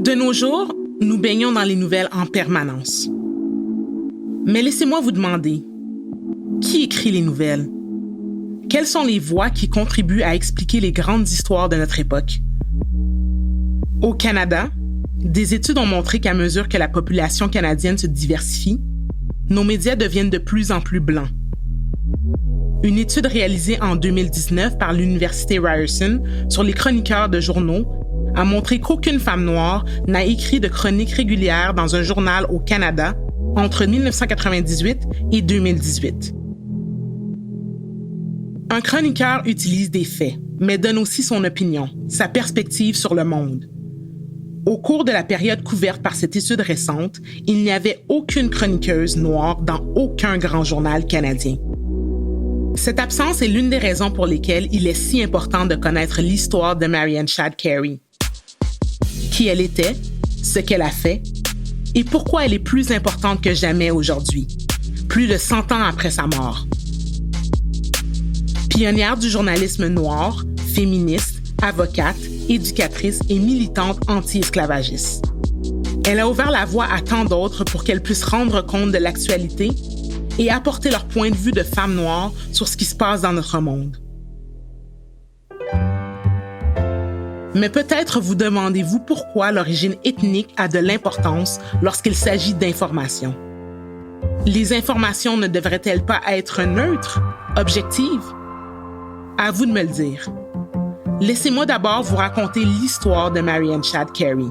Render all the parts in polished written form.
De nos jours, nous baignons dans les nouvelles en permanence. Mais laissez-moi vous demander, qui écrit les nouvelles? Quelles sont les voix qui contribuent à expliquer les grandes histoires de notre époque? Au Canada, des études ont montré qu'à mesure que la population canadienne se diversifie, nos médias deviennent de plus en plus blancs. Une étude réalisée en 2019 par l'Université Ryerson sur les chroniqueurs de journaux a montré qu'aucune femme noire n'a écrit de chronique régulière dans un journal au Canada entre 1998 et 2018. Un chroniqueur utilise des faits, mais donne aussi son opinion, sa perspective sur le monde. Au cours de la période couverte par cette étude récente, il n'y avait aucune chroniqueuse noire dans aucun grand journal canadien. Cette absence est l'une des raisons pour lesquelles il est si important de connaître l'histoire de Marianne Shad Carey. Qui elle était, ce qu'elle a fait, et pourquoi elle est plus importante que jamais aujourd'hui, plus de 100 ans après sa mort. Pionnière du journalisme noir, féministe, avocate, éducatrice et militante anti-esclavagiste. Elle a ouvert la voie à tant d'autres pour qu'elles puissent rendre compte de l'actualité et apporter leur point de vue de femmes noires sur ce qui se passe dans notre monde. Mais peut-être vous demandez-vous pourquoi l'origine ethnique a de l'importance lorsqu'il s'agit d'informations. Les informations ne devraient-elles pas être neutres, objectives? À vous de me le dire. Laissez-moi d'abord vous raconter l'histoire de Marianne Shad Carey.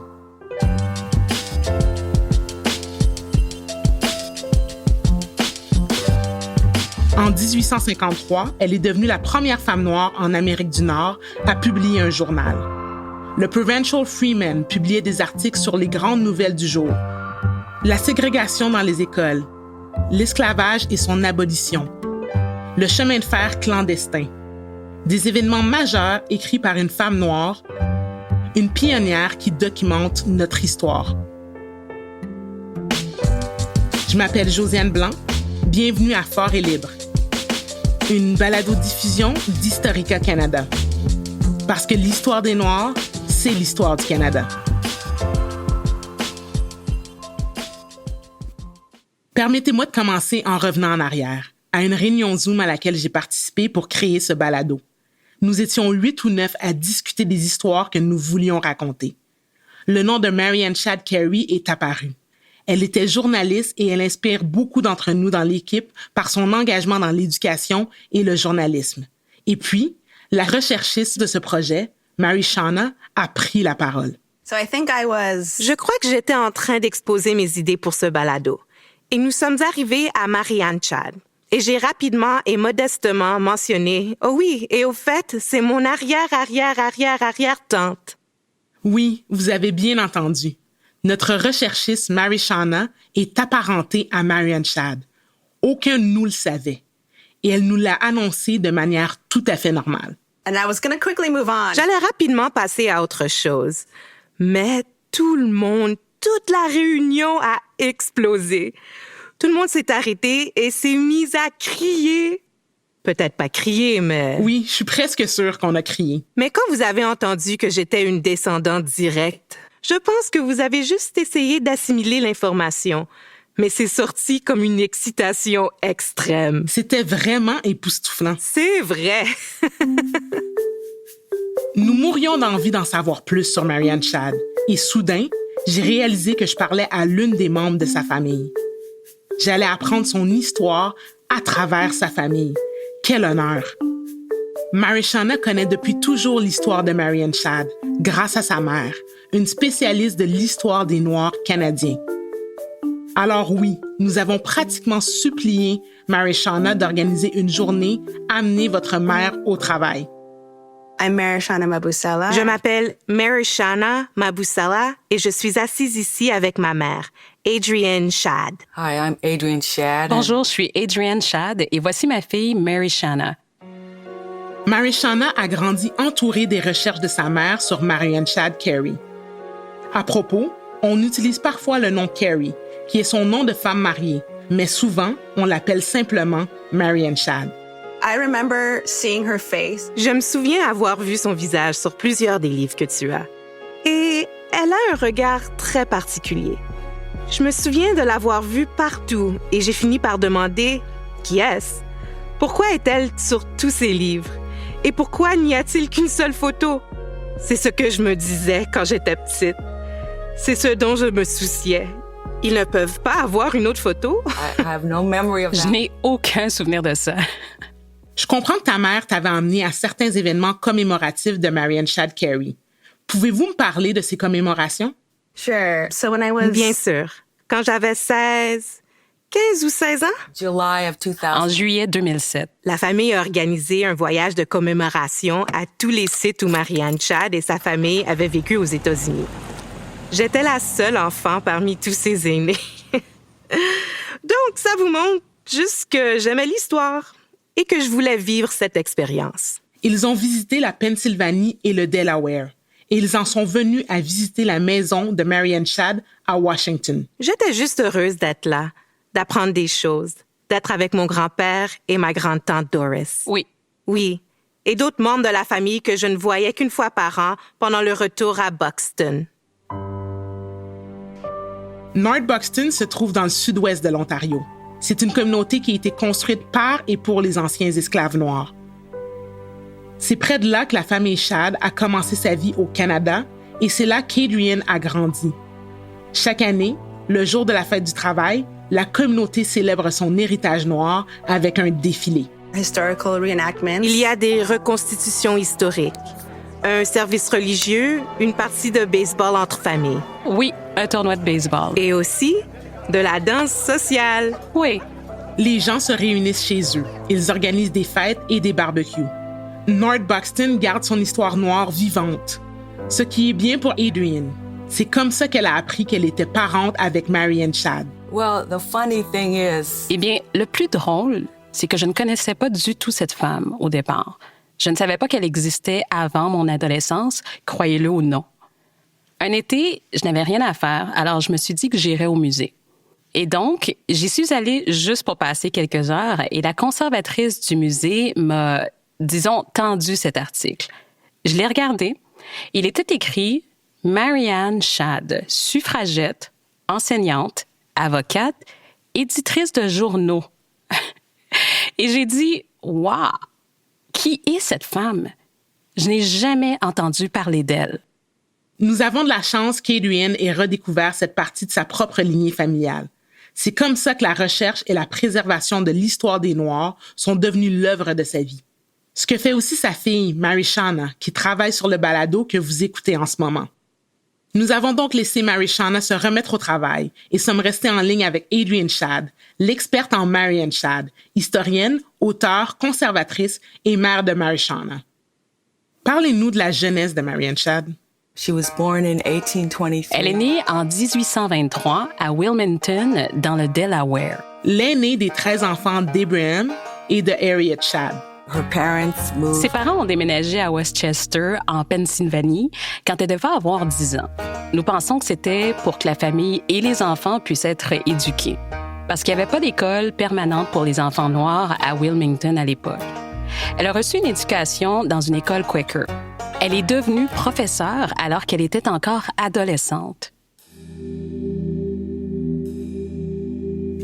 En 1853, elle est devenue la première femme noire en Amérique du Nord à publier un journal. Le Provincial Freeman publiait des articles sur les grandes nouvelles du jour. La ségrégation dans les écoles, l'esclavage et son abolition, le chemin de fer clandestin, des événements majeurs écrits par une femme noire, une pionnière qui documente notre histoire. Je m'appelle Josiane Blanc, bienvenue à Fort et Libre, une balado-diffusion d'Historica Canada. Parce que l'histoire des Noirs, c'est l'histoire du Canada. Permettez-moi de commencer en revenant en arrière, à une réunion Zoom à laquelle j'ai participé pour créer ce balado. Nous étions 8 ou 9 à discuter des histoires que nous voulions raconter. Le nom de Marianne Shad Carey est apparu. Elle était journaliste et elle inspire beaucoup d'entre nous dans l'équipe par son engagement dans l'éducation et le journalisme. Et puis, la recherchiste de ce projet, Mary Shauna, a pris la parole. Je crois que j'étais en train d'exposer mes idées pour ce balado. Et nous sommes arrivés à Marianne Shad. Et j'ai rapidement et modestement mentionné « Oh oui, et au fait, c'est mon arrière-arrière-arrière-arrière-tante. » Oui, vous avez bien entendu. Notre recherchiste Mary Shauna est apparentée à Marianne Shad. Aucun de nous le savait. Et elle nous l'a annoncé de manière tout à fait normale. J'allais rapidement passer à autre chose. Mais tout le monde, toute la réunion a explosé. Tout le monde s'est arrêté et s'est mis à crier. Peut-être pas crier, mais... Oui, je suis presque sûre qu'on a crié. Mais quand vous avez entendu que j'étais une descendante directe, je pense que vous avez juste essayé d'assimiler l'information. Mais c'est sorti comme une excitation extrême. C'était vraiment époustouflant. C'est vrai. Nous mourions d'envie d'en savoir plus sur Marianne Shad. Et soudain, j'ai réalisé que je parlais à l'une des membres de sa famille. J'allais apprendre son histoire à travers sa famille. Quel honneur! Mary Shauna connaît depuis toujours l'histoire de Marianne Shad, grâce à sa mère, une spécialiste de l'histoire des Noirs canadiens. Alors oui, nous avons pratiquement supplié Mary Shauna d'organiser une journée « Amenez votre mère au travail ». Je m'appelle Mary Shauna Mabusala et je suis assise ici avec ma mère, Adrienne Shad. Hi, I'm Adrienne Shad. Bonjour, je suis Adrienne Shad et voici ma fille Mary Shauna. Mary Shauna a grandi entourée des recherches de sa mère sur Marianne Shad Carey. À propos, on utilise parfois le nom Carey, qui est son nom de femme mariée, mais souvent, on l'appelle simplement Marianne Shad. Je me souviens avoir vu son visage sur plusieurs des livres que tu as. Et Elle a un regard très particulier. Je me souviens de l'avoir vue partout et j'ai fini par demander « Qui est-ce? Pourquoi est-elle sur tous ces livres? Et pourquoi n'y a-t-il qu'une seule photo? » C'est ce que je me disais quand j'étais petite. C'est ce dont je me souciais. Ils ne peuvent pas avoir une autre photo? I have no memory of that. Je n'ai aucun souvenir de ça. Je comprends que ta mère t'avait emmené à certains événements commémoratifs de Marianne Shad Carey. Pouvez-vous me parler de ces commémorations? Sure. So when I was... Bien sûr. Quand j'avais 15 ou 16 ans, July of 2000. En juillet 2007. la famille a organisé un voyage de commémoration à tous les sites où Marianne Shad et sa famille avaient vécu aux États-Unis. J'étais la seule enfant parmi tous ses aînés. Donc, ça vous montre juste que j'aimais l'histoire et que je voulais vivre cette expérience. Ils ont visité la Pennsylvanie et le Delaware. Et ils en sont venus à visiter la maison de Marianne Shad à Washington. J'étais juste heureuse d'être là, d'apprendre des choses, d'être avec mon grand-père et ma grande-tante Doris. Oui. Oui, et d'autres membres de la famille que je ne voyais qu'une fois par an pendant le retour à Buxton. North Buxton se trouve dans le sud-ouest de l'Ontario. C'est une communauté qui a été construite par et pour les anciens esclaves noirs. C'est près de là que la famille Shad a commencé sa vie au Canada et c'est là qu'Adrienne a grandi. Chaque année, le jour de la fête du travail, la communauté célèbre son héritage noir avec un défilé. Historical reenactments. Il y a des reconstitutions historiques, un service religieux, une partie de baseball entre familles Oui, un tournoi de baseball. et aussi de la danse sociale. Oui. Les gens se réunissent chez eux. Ils organisent des fêtes et des barbecues. North Buxton garde son histoire noire vivante. Ce qui est bien pour Adrienne. C'est comme ça qu'elle a appris qu'elle était parente avec Marianne Shad. Well, the funny thing is, Eh bien, le plus drôle, c'est que je ne connaissais pas du tout cette femme au départ. Je ne savais pas qu'elle existait avant mon adolescence, croyez-le ou non. Un été, je n'avais rien à faire, alors je me suis dit que j'irais au musée. Et donc, j'y suis allée juste pour passer quelques heures et la conservatrice du musée m'a, disons, tendu cet article. Je l'ai regardé. Il était écrit « Marianne Shad, suffragette, enseignante, avocate, éditrice de journaux. » Et j'ai dit « Wow! Qui est cette femme? Je n'ai jamais entendu parler d'elle. » Nous avons de la chance qu'Adrienne ait redécouvert cette partie de sa propre lignée familiale. C'est comme ça que la recherche et la préservation de l'histoire des Noirs sont devenues l'œuvre de sa vie. Ce que fait aussi sa fille, Marishana, qui travaille sur le balado que vous écoutez en ce moment. Nous avons donc laissé Marishana se remettre au travail et sommes restés en ligne avec Adrienne Shad, l'experte en Marianne Shad, historienne, auteure, conservatrice et mère de Marishana. Parlez-nous de la jeunesse de Marianne Shad. she was born in 1823. Elle est née en 1823 à Wilmington, dans le Delaware. L'aîné des 13 enfants d'Abraham et de Harriet Shad. Her parents moved. Ses parents ont déménagé à Westchester, en Pennsylvanie, quand elle devait avoir 10 ans. Nous pensons que c'était pour que la famille et les enfants puissent être éduqués, parce qu'il n'y avait pas d'école permanente pour les enfants noirs à Wilmington à l'époque. Elle a reçu une éducation dans une école Quaker. Elle est devenue professeure alors qu'elle était encore adolescente.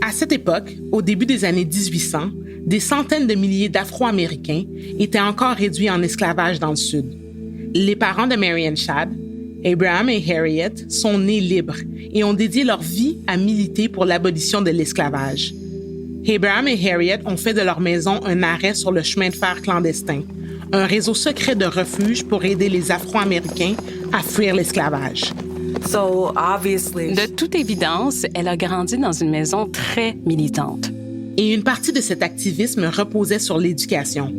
À cette époque, au début des années 1800, des centaines de milliers d'Afro-Américains étaient encore réduits en esclavage dans le Sud. Les parents de Marianne Shad, Abraham et Harriet, sont nés libres et ont dédié leur vie à militer pour l'abolition de l'esclavage. Abraham et Harriet ont fait de leur maison un arrêt sur le chemin de fer clandestin, un réseau secret de refuge pour aider les Afro-Américains à fuir l'esclavage. So obviously, De toute évidence, elle a grandi dans une maison très militante. Et une partie de cet activisme reposait sur l'éducation.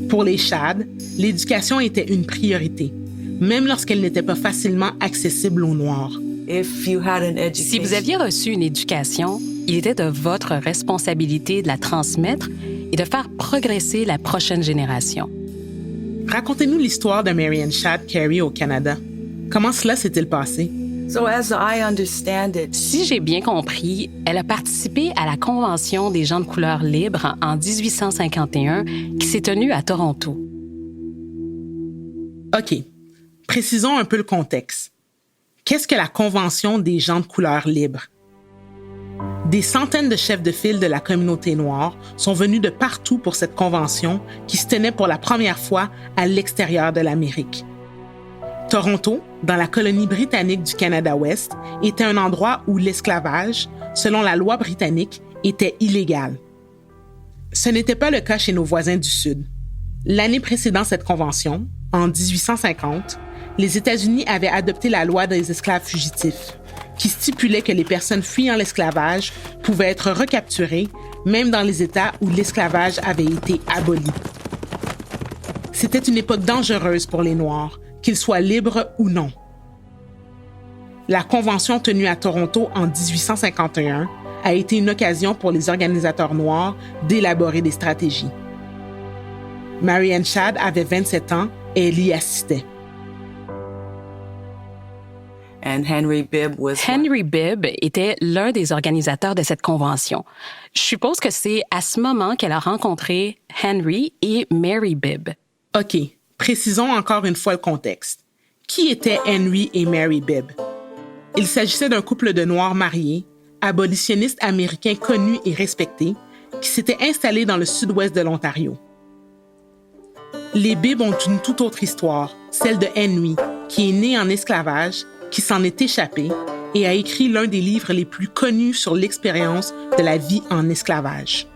Pour les Shad, l'éducation était une priorité, même lorsqu'elle n'était pas facilement accessible aux Noirs. if you had an education, Si vous aviez reçu une éducation, il était de votre responsabilité de la transmettre et de faire progresser la prochaine génération. Racontez-nous l'histoire de Marianne Shad Carey au Canada. Comment cela s'est-il passé? So as I understand it, Si j'ai bien compris, elle a participé à la Convention des gens de couleur libre en 1851 qui s'est tenue à Toronto. OK. Précisons un peu le contexte. Qu'est-ce que la Convention des gens de couleur libre? Des centaines de chefs de file de la communauté noire sont venus de partout pour cette convention qui se tenait pour la première fois à l'extérieur de l'Amérique. Toronto, dans la colonie britannique du Canada-Ouest, était un endroit où l'esclavage, selon la loi britannique, était illégal. Ce n'était pas le cas chez nos voisins du Sud. L'année précédant cette convention, en 1850, les États-Unis avaient adopté la loi des esclaves fugitifs, qui stipulait que les personnes fuyant l'esclavage pouvaient être recapturées, même dans les États où l'esclavage avait été aboli. C'était une époque dangereuse pour les Noirs, qu'ils soient libres ou non. La convention tenue à Toronto en 1851 a été une occasion pour les organisateurs noirs d'élaborer des stratégies. Marianne Shedd avait 27 ans et elle y assistait. And Henry Bibb Henry Bibb était l'un des organisateurs de cette convention. Je suppose que c'est à ce moment qu'elle a rencontré Henry et Mary Bibb. OK, précisons encore une fois le contexte. Qui étaient Henry et Mary Bibb? Il s'agissait d'un couple de Noirs mariés, abolitionnistes américains connus et respectés, qui s'étaient installés dans le sud-ouest de l'Ontario. Les Bibb ont une toute autre histoire, celle de Henry, qui est né en esclavage, qui s'en est échappé et a écrit l'un des livres les plus connus sur l'expérience de la vie en esclavage.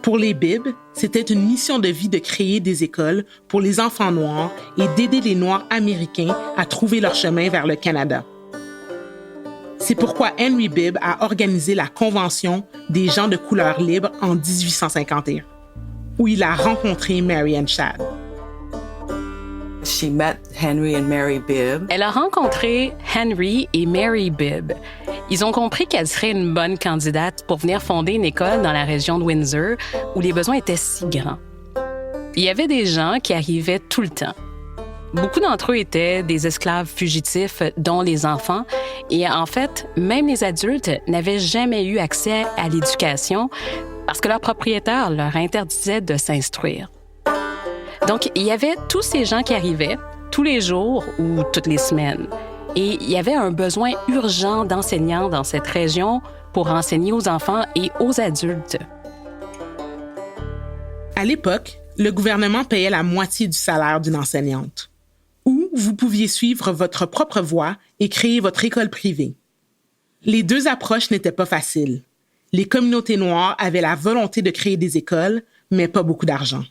Pour les Bibb, c'était une mission de vie de créer des écoles pour les enfants noirs et d'aider les Noirs américains à trouver leur chemin vers le Canada. C'est pourquoi Henry Bibb a organisé la Convention des gens de couleur libre en 1851, où il a rencontré Marianne Shedd. She met Henry and Mary Bibb. Elle a rencontré Henry et Mary Bibb. Ils ont compris qu'elle serait une bonne candidate pour venir fonder une école dans la région de Windsor où les besoins étaient si grands. Il y avait des gens qui arrivaient tout le temps. Beaucoup d'entre eux étaient des esclaves fugitifs, dont les enfants, et en fait, même les adultes n'avaient jamais eu accès à l'éducation parce que leur propriétaire leur interdisait de s'instruire. Donc, il y avait tous ces gens qui arrivaient tous les jours ou toutes les semaines. Et il y avait un besoin urgent d'enseignants dans cette région pour enseigner aux enfants et aux adultes. À l'époque, le gouvernement payait la moitié du salaire d'une enseignante. Ou vous pouviez suivre votre propre voie et créer votre école privée. Les deux approches n'étaient pas faciles. Les communautés noires avaient la volonté de créer des écoles, mais pas beaucoup d'argent.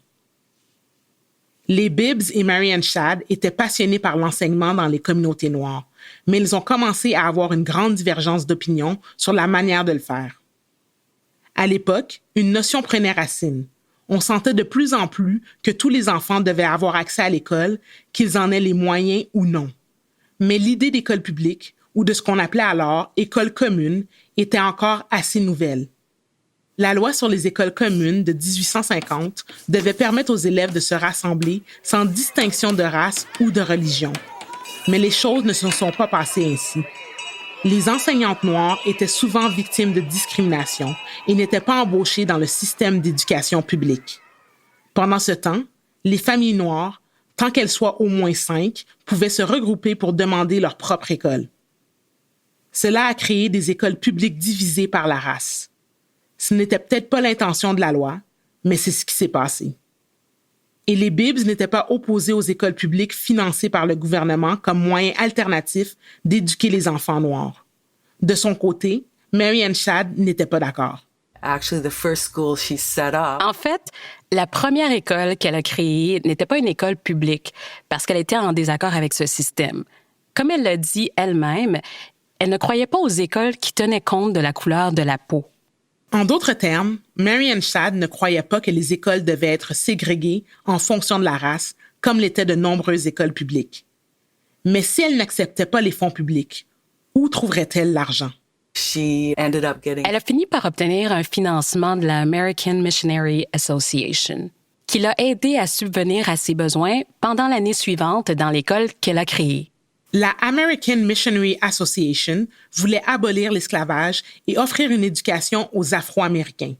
Les Bibbs et Marianne Shedd étaient passionnés par l'enseignement dans les communautés noires, mais ils ont commencé à avoir une grande divergence d'opinion sur la manière de le faire. À l'époque, une notion prenait racine. On sentait de plus en plus que tous les enfants devaient avoir accès à l'école, qu'ils en aient les moyens ou non. Mais l'idée d'école publique, ou de ce qu'on appelait alors école commune, était encore assez nouvelle. La loi sur les écoles communes de 1850 devait permettre aux élèves de se rassembler sans distinction de race ou de religion. Mais les choses ne se sont pas passées ainsi. Les enseignantes noires étaient souvent victimes de discrimination et n'étaient pas embauchées dans le système d'éducation publique. Pendant ce temps, les familles noires, tant qu'elles soient au moins 5, pouvaient se regrouper pour demander leur propre école. Cela a créé des écoles publiques divisées par la race. Ce n'était peut-être pas l'intention de la loi, mais c'est ce qui s'est passé. Et les Bibbs n'étaient pas opposés aux écoles publiques financées par le gouvernement comme moyen alternatif d'éduquer les enfants noirs. De son côté, Marianne Shedd n'était pas d'accord. Actually, the first school she set up. En fait, la première école qu'elle a créée n'était pas une école publique parce qu'elle était en désaccord avec ce système. Comme elle l'a dit elle-même, elle ne croyait pas aux écoles qui tenaient compte de la couleur de la peau. En d'autres termes, Marianne Shedd ne croyait pas que les écoles devaient être ségrégées en fonction de la race, comme l'étaient de nombreuses écoles publiques. Mais si elle n'acceptait pas les fonds publics, où trouverait-elle l'argent? Elle a fini par obtenir un financement de la American Missionary Association, qui l'a aidée à subvenir à ses besoins pendant l'année suivante dans l'école qu'elle a créée. La American Missionary Association voulait abolir l'esclavage et offrir une éducation aux Afro-Américains.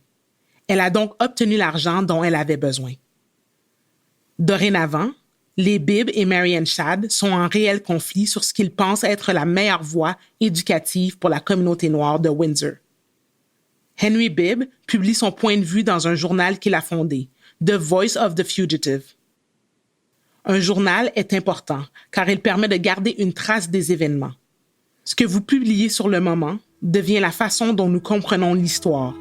Elle a donc obtenu l'argent dont elle avait besoin. Dorénavant, Les Bibb et Mary Shadd sont en réel conflit sur ce qu'ils pensent être la meilleure voie éducative pour la communauté noire de Windsor. Henry Bibb publie son point de vue dans un journal qu'il a fondé, The Voice of the Fugitive. Un journal est important car il permet de garder une trace des événements. Ce que vous publiez sur le moment devient la façon dont nous comprenons l'histoire.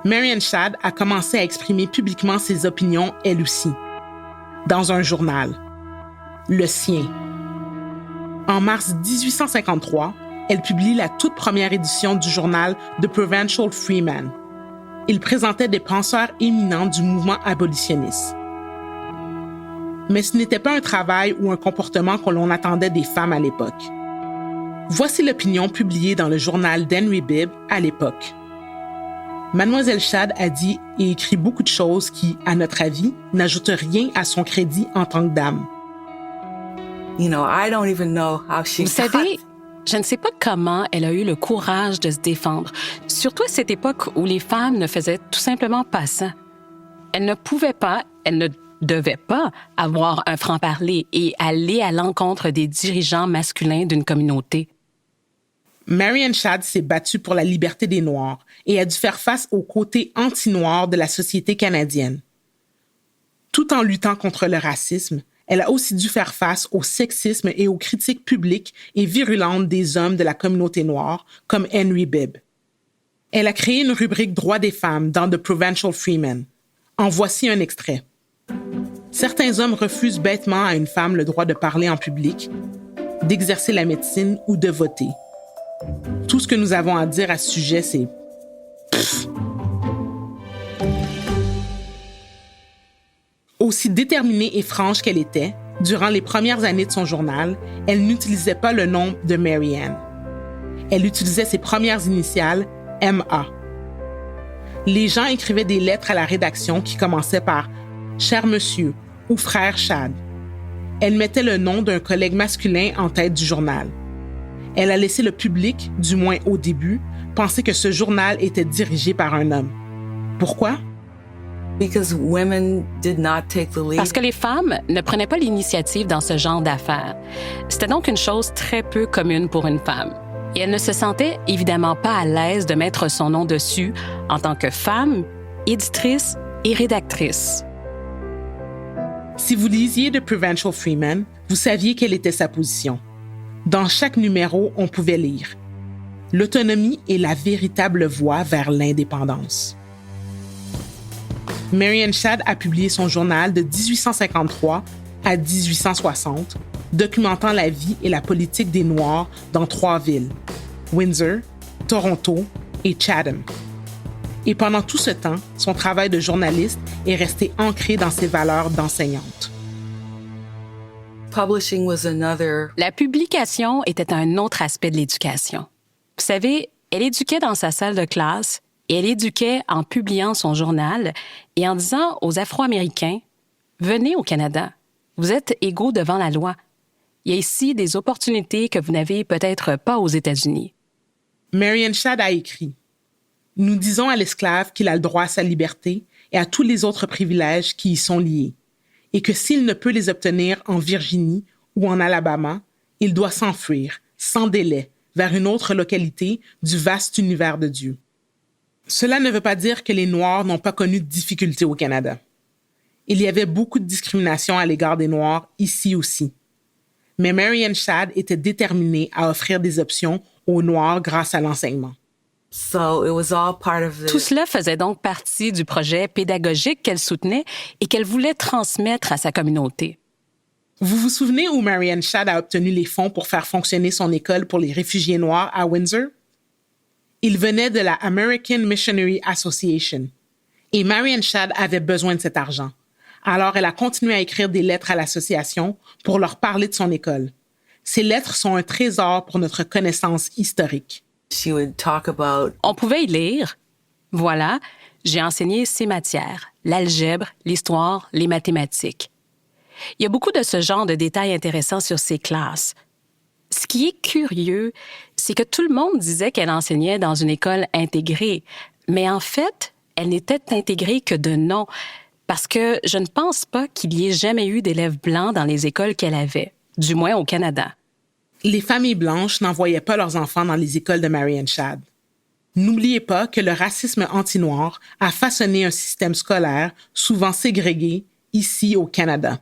Mary Shadd a commencé à exprimer publiquement ses opinions elle aussi, dans un journal, le sien. En mars 1853, elle publie la toute première édition du journal The Provincial Freeman. Il présentait des penseurs éminents du mouvement abolitionniste. Mais ce n'était pas un travail ou un comportement que l'on attendait des femmes à l'époque. Voici l'opinion publiée dans le journal d'Henry Bibb à l'époque. Mademoiselle Shadd a dit et écrit beaucoup de choses qui, à notre avis, n'ajoutent rien à son crédit en tant que dame. You know, I don't even know how she Vous savez, je ne sais pas comment elle a eu le courage de se défendre, surtout à cette époque où les femmes ne faisaient tout simplement pas ça. Elle ne pouvait pas, elle ne devait pas avoir un franc-parler et aller à l'encontre des dirigeants masculins d'une communauté. Mary Shadd s'est battue pour la liberté des Noirs et a dû faire face au côté anti-noir de la société canadienne. Tout en luttant contre le racisme, elle a aussi dû faire face au sexisme et aux critiques publiques et virulentes des hommes de la communauté noire, comme Henry Bibb. Elle a créé une rubrique Droits des femmes dans The Provincial Freeman. En voici un extrait. Certains hommes refusent bêtement à une femme le droit de parler en public, d'exercer la médecine ou de voter. Tout ce que nous avons à dire à ce sujet, c'est pfff. Aussi déterminée et franche qu'elle était, durant les premières années de son journal, elle n'utilisait pas le nom de Mary Ann. Elle utilisait ses premières initiales, M.A. Les gens écrivaient des lettres à la rédaction qui commençaient par « Cher monsieur » ou « Frère Shadd ». Elle mettait le nom d'un collègue masculin en tête du journal. Elle a laissé le public, du moins au début, penser que ce journal était dirigé par un homme. Pourquoi? Because women did not take the lead. Parce que les femmes ne prenaient pas l'initiative dans ce genre d'affaires. C'était donc une chose très peu commune pour une femme. Et elle ne se sentait évidemment pas à l'aise de mettre son nom dessus en tant que femme, éditrice et rédactrice. Si vous lisiez The Provincial Freeman, vous saviez quelle était sa position. Dans chaque numéro, on pouvait lire « L'autonomie est la véritable voie vers l'indépendance ». Mary Shadd a publié son journal de 1853 à 1860, documentant la vie et la politique des Noirs dans 3 villes, Windsor, Toronto et Chatham. Et pendant tout ce temps, son travail de journaliste est resté ancré dans ses valeurs d'enseignante. Publishing was another. La publication était un autre aspect de l'éducation. Vous savez, elle éduquait dans sa salle de classe et elle éduquait en publiant son journal et en disant aux Afro-Américains « Venez au Canada, vous êtes égaux devant la loi. Il y a ici des opportunités que vous n'avez peut-être pas aux États-Unis. » Mary Shadd a écrit « Nous disons à l'esclave qu'il a le droit à sa liberté et à tous les autres privilèges qui y sont liés, et que s'il ne peut les obtenir en Virginie ou en Alabama, il doit s'enfuir, sans délai, vers une autre localité du vaste univers de Dieu. » Cela ne veut pas dire que les Noirs n'ont pas connu de difficultés au Canada. Il y avait beaucoup de discrimination à l'égard des Noirs ici aussi. Mais Mary Shadd était déterminée à offrir des options aux Noirs grâce à l'enseignement. So it was all part of Tout cela faisait donc partie du projet pédagogique qu'elle soutenait et qu'elle voulait transmettre à sa communauté. Vous vous souvenez où Mary Shadd a obtenu les fonds pour faire fonctionner son école pour les réfugiés noirs à Windsor? Il venait de la American Missionary Association. Et Mary Shadd avait besoin de cet argent. Alors, elle a continué à écrire des lettres à l'association pour leur parler de son école. Ces lettres sont un trésor pour notre connaissance historique. She would talk about. On pouvait y lire. Voilà, j'ai enseigné ces matières, l'algèbre, l'histoire, les mathématiques. Il y a beaucoup de ce genre de détails intéressants sur ces classes. Ce qui est curieux, c'est que tout le monde disait qu'elle enseignait dans une école intégrée, mais en fait, elle n'était intégrée que de nom. Parce que je ne pense pas qu'il y ait jamais eu d'élèves blancs dans les écoles qu'elle avait, du moins au Canada. Les familles blanches n'envoyaient pas leurs enfants dans les écoles de Mary Shadd. N'oubliez pas que le racisme anti-noir a façonné un système scolaire souvent ségrégué ici au Canada.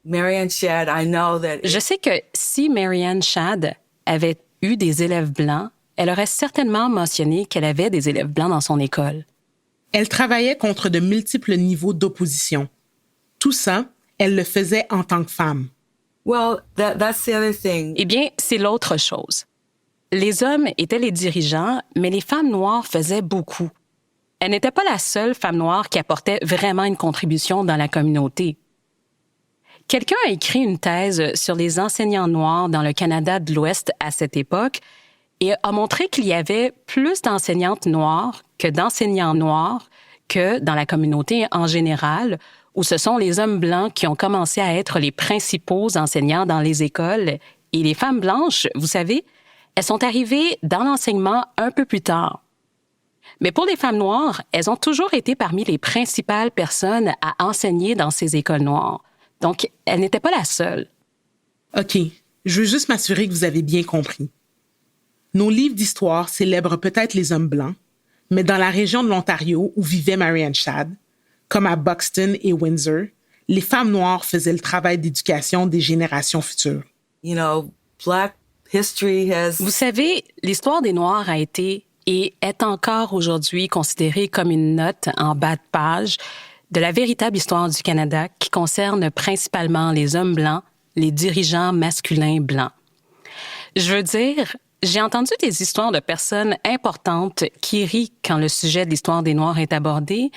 Mary Shadd, I know that Je sais que si Mary Shadd avait eu des élèves blancs, elle aurait certainement mentionné qu'elle avait des élèves blancs dans son école. Elle travaillait contre de multiples niveaux d'opposition. Tout ça, elle le faisait en tant que femme. well, that's the other thing. Eh bien, c'est l'autre chose. Les hommes étaient les dirigeants, mais les femmes noires faisaient beaucoup. Elle n'était pas la seule femme noire qui apportait vraiment une contribution dans la communauté. Quelqu'un a écrit une thèse sur les enseignants noirs dans le Canada de l'Ouest à cette époque et a montré qu'il y avait plus d'enseignantes noires que d'enseignants noirs que dans la communauté en général, où ce sont les hommes blancs qui ont commencé à être les principaux enseignants dans les écoles. Et les femmes blanches, vous savez, elles sont arrivées dans l'enseignement un peu plus tard. Mais pour les femmes noires, elles ont toujours été parmi les principales personnes à enseigner dans ces écoles noires. Donc, elles n'étaient pas la seule. OK, je veux juste m'assurer que vous avez bien compris. Nos livres d'histoire célèbrent peut-être les hommes blancs, mais dans la région de l'Ontario où vivait Mary Shadd, comme à Buxton et Windsor, les femmes noires faisaient le travail d'éducation des générations futures. You know, Black history has... Vous savez, l'histoire des Noirs a été et est encore aujourd'hui considérée comme une note en bas de page de la véritable histoire du Canada qui concerne principalement les hommes blancs, les dirigeants masculins blancs. Je veux dire, j'ai entendu des histoires de personnes importantes qui rient quand le sujet de l'histoire des Noirs est abordé,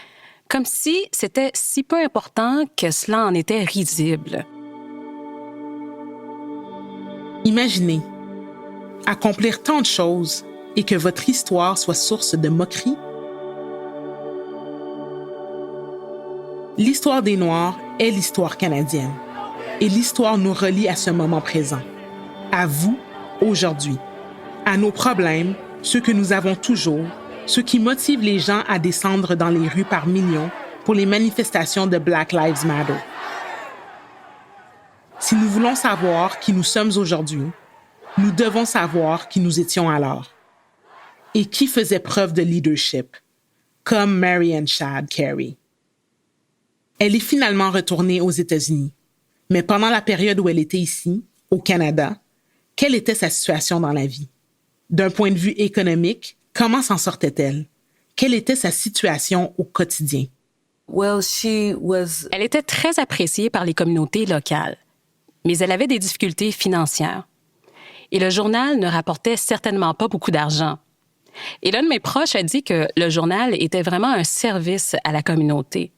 comme si c'était si peu important que cela en était risible. Imaginez, accomplir tant de choses et que votre histoire soit source de moquerie. L'histoire des Noirs est l'histoire canadienne et l'histoire nous relie à ce moment présent, à vous, aujourd'hui, à nos problèmes, ceux que nous avons toujours, ceux qui motivent les gens à descendre dans les rues par millions pour les manifestations de Black Lives Matter. Si nous voulons savoir qui nous sommes aujourd'hui, nous devons savoir qui nous étions alors et qui faisait preuve de leadership, comme Mary Shadd Carey. Elle est finalement retournée aux États-Unis, mais pendant la période où elle était ici, au Canada, quelle était sa situation dans la vie? D'un point de vue économique, comment s'en sortait-elle? Quelle était sa situation au quotidien? Well, she was... Elle était très appréciée par les communautés locales, mais elle avait des difficultés financières. Et le journal ne rapportait certainement pas beaucoup d'argent. Et l'un de mes proches a dit que le journal était vraiment un service à la communauté.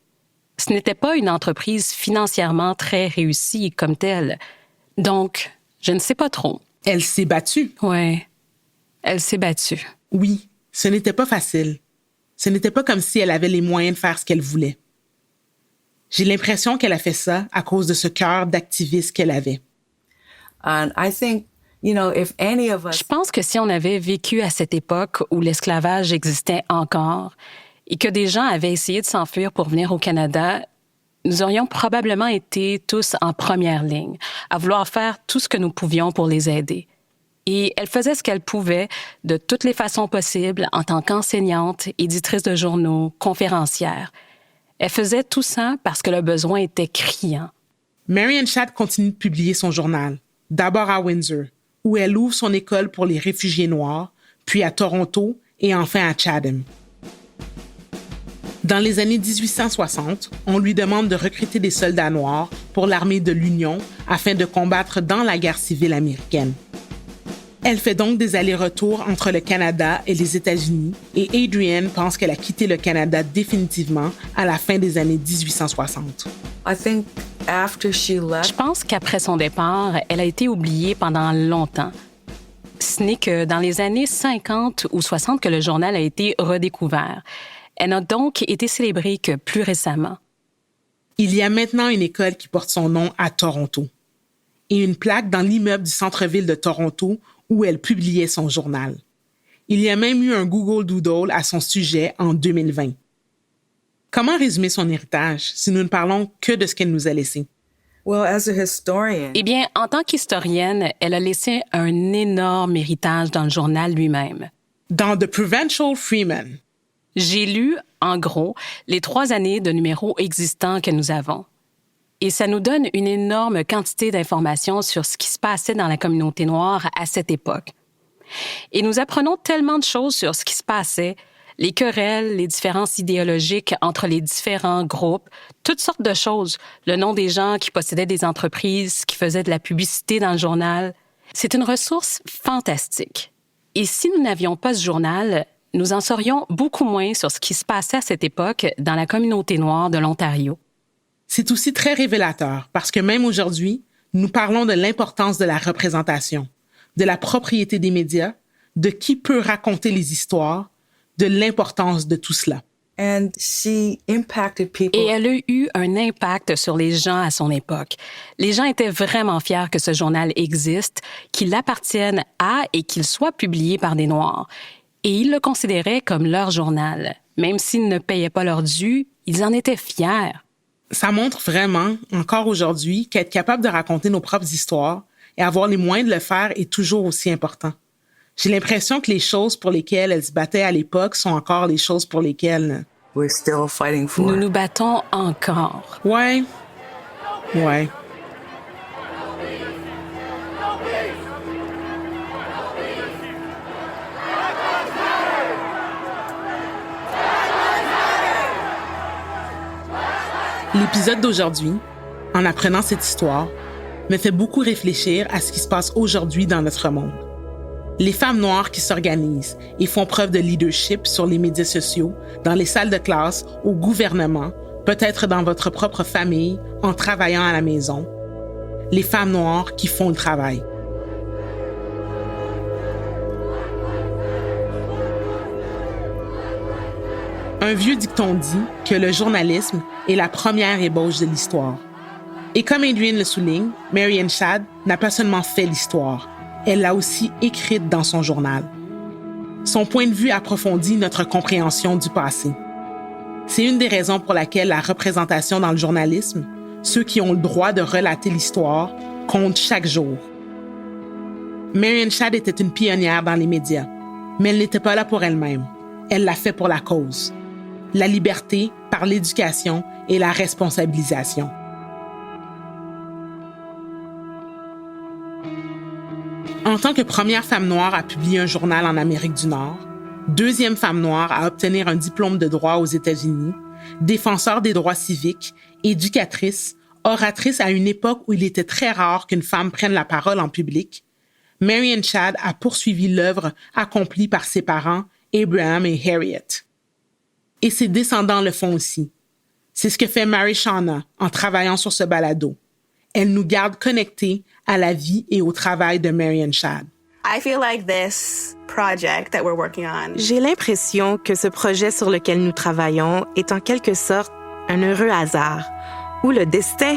Ce n'était pas une entreprise financièrement très réussie comme telle. Donc, je ne sais pas trop. Elle s'est battue. Ouais, elle s'est battue. Oui, ce n'était pas facile. Ce n'était pas comme si elle avait les moyens de faire ce qu'elle voulait. J'ai l'impression qu'elle a fait ça à cause de ce cœur d'activiste qu'elle avait. And I think, you know, if any of us... Je pense que si on avait vécu à cette époque où l'esclavage existait encore et que des gens avaient essayé de s'enfuir pour venir au Canada, nous aurions probablement été tous en première ligne, à vouloir faire tout ce que nous pouvions pour les aider. Et elle faisait ce qu'elle pouvait de toutes les façons possibles en tant qu'enseignante, éditrice de journaux, conférencière. Elle faisait tout ça parce que le besoin était criant. Mary Shadd continue de publier son journal, d'abord à Windsor, où elle ouvre son école pour les réfugiés noirs, puis à Toronto et enfin à Chatham. Dans les années 1860, on lui demande de recruter des soldats noirs pour l'armée de l'Union afin de combattre dans la guerre civile américaine. Elle fait donc des allers-retours entre le Canada et les États-Unis et Adrienne pense qu'elle a quitté le Canada définitivement à la fin des années 1860. I think after she Je left... pense qu'après son départ, elle a été oubliée pendant longtemps. Ce n'est que dans les années 50 ou 60 que le journal a été redécouvert. Elle n'a donc été célébrée que plus récemment. Il y a maintenant une école qui porte son nom à Toronto et une plaque dans l'immeuble du centre-ville de Toronto où elle publiait son journal. Il y a même eu un Google Doodle à son sujet en 2020. Comment résumer son héritage si nous ne parlons que de ce qu'elle nous a laissé? Well, as a historian, Eh bien, en tant qu'historienne, elle a laissé un énorme héritage dans le journal lui-même. Dans The Provincial Freeman, J'ai lu, en gros, les 3 années de numéros existants que nous avons. Et ça nous donne une énorme quantité d'informations sur ce qui se passait dans la communauté noire à cette époque. Et nous apprenons tellement de choses sur ce qui se passait, les querelles, les différences idéologiques entre les différents groupes, toutes sortes de choses, le nom des gens qui possédaient des entreprises, qui faisaient de la publicité dans le journal. C'est une ressource fantastique. Et si nous n'avions pas ce journal, nous en saurions beaucoup moins sur ce qui se passait à cette époque dans la communauté noire de l'Ontario. c'est aussi très révélateur parce que même aujourd'hui, nous parlons de l'importance de la représentation, de la propriété des médias, de qui peut raconter les histoires, de l'importance de tout cela. and she impacted people. Et elle a eu un impact sur les gens à son époque. Les gens étaient vraiment fiers que ce journal existe, qu'il appartienne à et qu'il soit publié par des Noirs. Et ils le considéraient comme leur journal. Même s'ils ne payaient pas leur dû, ils en étaient fiers. Ça montre vraiment, encore aujourd'hui, qu'être capable de raconter nos propres histoires et avoir les moyens de le faire est toujours aussi important. J'ai l'impression que les choses pour lesquelles elle se battait à l'époque sont encore les choses pour lesquelles... We're still fighting for. Nous nous battons encore. Ouais. L'épisode d'aujourd'hui, en apprenant cette histoire, me fait beaucoup réfléchir à ce qui se passe aujourd'hui dans notre monde. Les femmes noires qui s'organisent et font preuve de leadership sur les médias sociaux, dans les salles de classe, au gouvernement, peut-être dans votre propre famille, en travaillant à la maison. Les femmes noires qui font le travail. Un vieux dicton dit que le journalisme est la première ébauche de l'histoire. Et comme Adrienne le souligne, Mary-Ann Shadd n'a pas seulement fait l'histoire, elle l'a aussi écrite dans son journal. Son point de vue approfondit notre compréhension du passé. C'est une des raisons pour laquelle la représentation dans le journalisme, ceux qui ont le droit de relater l'histoire, compte chaque jour. Mary-Ann Shadd était une pionnière dans les médias, mais elle n'était pas là pour elle-même. Elle l'a fait pour la cause. La liberté par l'éducation et la responsabilisation. En tant que première femme noire à publier un journal en Amérique du Nord, deuxième femme noire à obtenir un diplôme de droit aux États-Unis, défenseur des droits civiques, éducatrice, oratrice à une époque où il était très rare qu'une femme prenne la parole en public, Mary-Ann Shadd a poursuivi l'œuvre accomplie par ses parents, Abraham et Harriet. Et ses descendants le font aussi. C'est ce que fait Mary Shauna en travaillant sur ce balado. Elle nous garde connectés à la vie et au travail de Mary-Ann Shadd. I feel like this project that we're working on, J'ai l'impression que ce projet sur lequel nous travaillons est en quelque sorte un heureux hasard, ou le destin,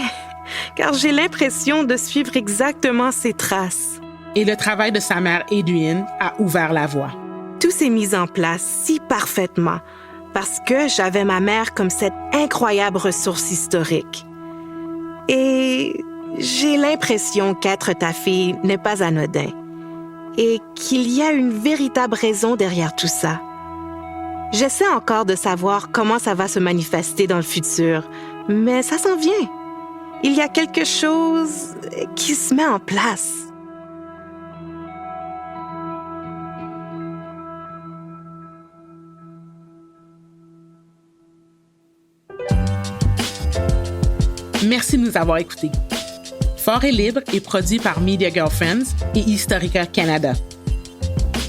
car j'ai l'impression de suivre exactement ses traces. Et le travail de sa mère Adrienne a ouvert la voie. Tout s'est mis en place si parfaitement parce que j'avais ma mère comme cette incroyable ressource historique. Et j'ai l'impression qu'être ta fille n'est pas anodin et qu'il y a une véritable raison derrière tout ça. J'essaie encore de savoir comment ça va se manifester dans le futur, mais ça s'en vient. Il y a quelque chose qui se met en place. Merci de nous avoir écoutés. Fort et libre est produit par Media Girlfriends et Historica Canada.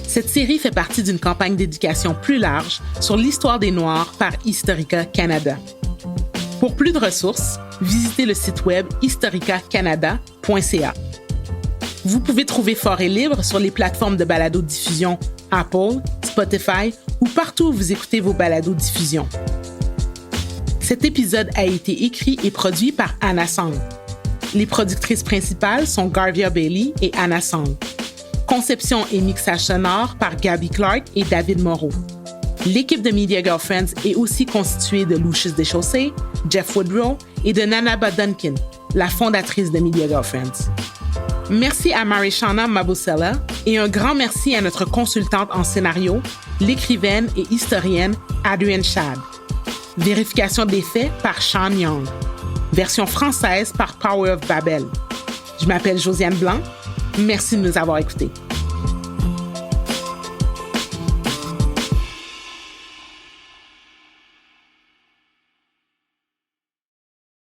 Cette série fait partie d'une campagne d'éducation plus large sur l'histoire des Noirs par Historica Canada. Pour plus de ressources, visitez le site web historicacanada.ca. Vous pouvez trouver Fort et libre sur les plateformes de balado-diffusion Apple, Spotify ou partout où vous écoutez vos balados-diffusions. Cet épisode a été écrit et produit par Anna Sang. Les productrices principales sont Garvia Bailey et Anna Sang. Conception et mixage sonore par Gabby Clark et David Moreau. L'équipe de Media Girlfriends est aussi constituée de Lucius Deschaussés, Jeff Woodrow et de Nanaba Duncan, la fondatrice de Media Girlfriends. Merci à Marishana Mabusela et un grand merci à notre consultante en scénario, l'écrivaine et historienne Adrienne Schad. Vérification des faits par Sean Young. Version française par Power of Babel. Je m'appelle Josiane Blanc. Merci de nous avoir écoutés.